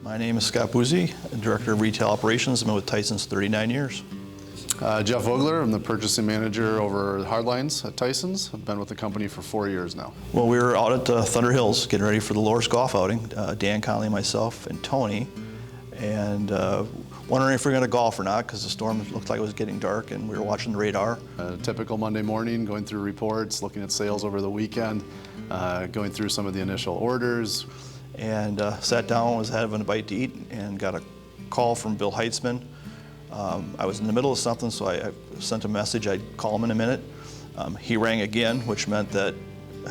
My name is Scott Buzzi, Director of Retail Operations. I've been with Theisen's 39 years. Jeff Vogler, I'm the purchasing manager over hardlines at Theisen's. I've been with the company for 4 years now. Well, we were out at Thunder Hills getting ready for the Loris golf outing, Dan Conley, myself, and Tony, and wondering if we were going to golf or not because the storm looked like it was getting dark and we were watching the radar. Typical Monday morning, going through reports, looking at sales over the weekend, going through some of the initial orders. And sat down, was having a bite to eat, and got a call from Bill Heitzman. I was in the middle of something, so I sent a message. I'd call him in a minute. He rang again, which meant that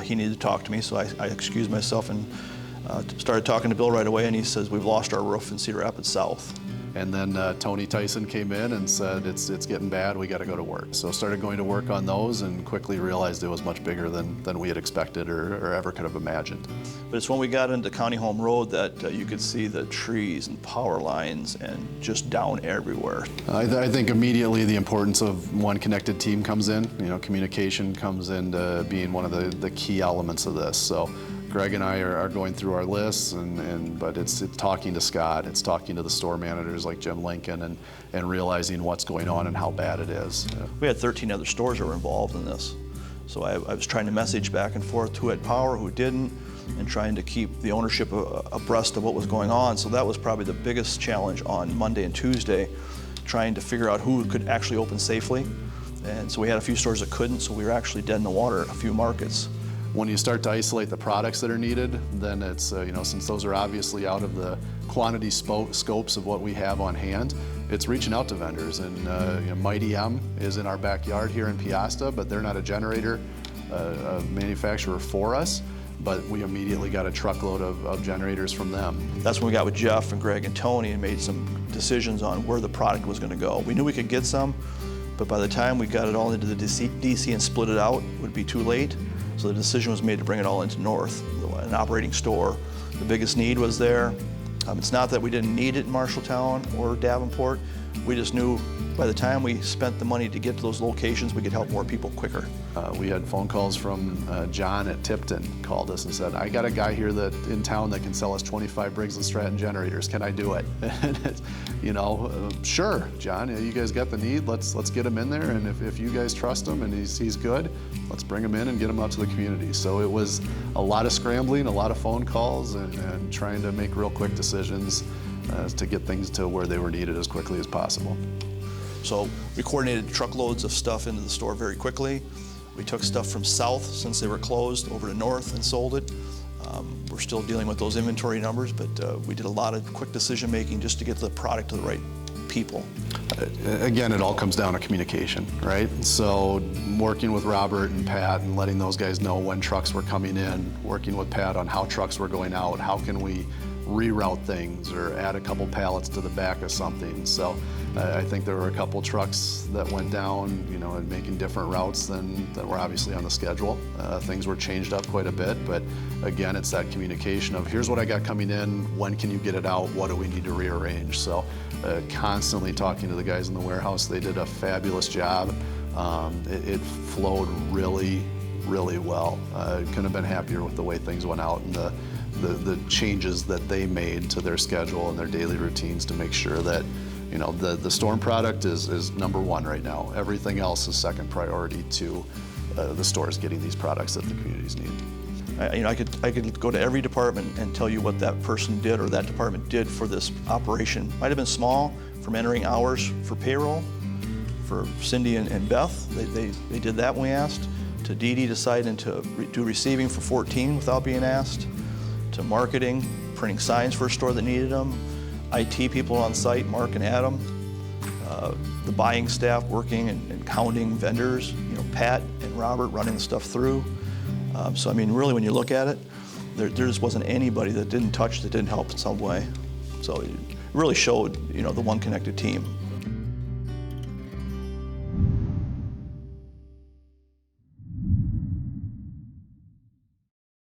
he needed to talk to me, so I excused myself and started talking to Bill right away, and he says, "We've lost our roof in Cedar Rapids South." And then Tony Theisen came in and said, it's getting bad, we got to go to work. So started going to work on those and quickly realized it was much bigger than we had expected or ever could have imagined. But it's when we got into County Home Road that you could see the trees and power lines and just down everywhere. I think immediately the importance of one connected team comes in. You know, communication comes into being one of the key elements of this. So Greg and I are going through our lists, but it's talking to Scott, it's talking to the store managers like Jim Lincoln and realizing what's going on and how bad it is. We had 13 other stores that were involved in this. So I was trying to message back and forth who had power, who didn't, and trying to keep the ownership abreast of what was going on. So that was probably the biggest challenge on Monday and Tuesday, trying to figure out who could actually open safely. And so we had a few stores that couldn't, so we were actually dead in the water at a few markets. When you start to isolate the products that are needed, then it's, since those are obviously out of the quantity scopes of what we have on hand, it's reaching out to vendors. And Mighty M is in our backyard here in Piasta, but they're not a generator manufacturer for us, but we immediately got a truckload of generators from them. That's when we got with Jeff and Greg and Tony and made some decisions on where the product was going to go. We knew we could get some, but by the time we got it all into the DC and split it out, it would be too late. So the decision was made to bring it all into North, an operating store. The biggest need was there. It's not that we didn't need it in Marshalltown or Davenport. We just knew by the time we spent the money to get to those locations, we could help more people quicker. We had phone calls from John at Tipton, called us and said, "I got a guy here in town that can sell us 25 Briggs & Stratton generators. Can I do it?" Sure, John. You guys got the need. Let's get him in there, and if you guys trust him and he's good, let's bring him in and get him out to the community. So it was a lot of scrambling, a lot of phone calls, and trying to make real quick decisions to get things to where they were needed as quickly as possible. So we coordinated truckloads of stuff into the store very quickly. We took stuff from south, since they were closed, over to north and sold it. We're still dealing with those inventory numbers, but we did a lot of quick decision making just to get the product to the right people. Again, it all comes down to communication, right? So working with Robert and Pat and letting those guys know when trucks were coming in, working with Pat on how trucks were going out, how can we reroute things or add a couple pallets to the back of something. So I think there were a couple trucks that went down, and making different routes than were obviously on the schedule. Things were changed up quite a bit, but again, it's that communication of here's what I got coming in, when can you get it out, what do we need to rearrange? So constantly talking to the guys in the warehouse. They did a fabulous job. It flowed really, really well. Couldn't have been happier with the way things went out and the changes that they made to their schedule and their daily routines to make sure that the storm product is number one right now. Everything else is second priority to the stores getting these products that the communities need. I could go to every department and tell you what that person did or that department did for this operation. Might have been small, from entering hours for payroll, for Cindy and Beth. They did that when we asked. To Dee Dee deciding to do receiving for 14 without being asked. To marketing, printing signs for a store that needed them. IT people on site, Mark and Adam. The buying staff working and counting vendors. Pat and Robert running the stuff through. So I mean, really, when you look at it, there just wasn't anybody that didn't touch, that didn't help in some way. So it really showed, the one connected team.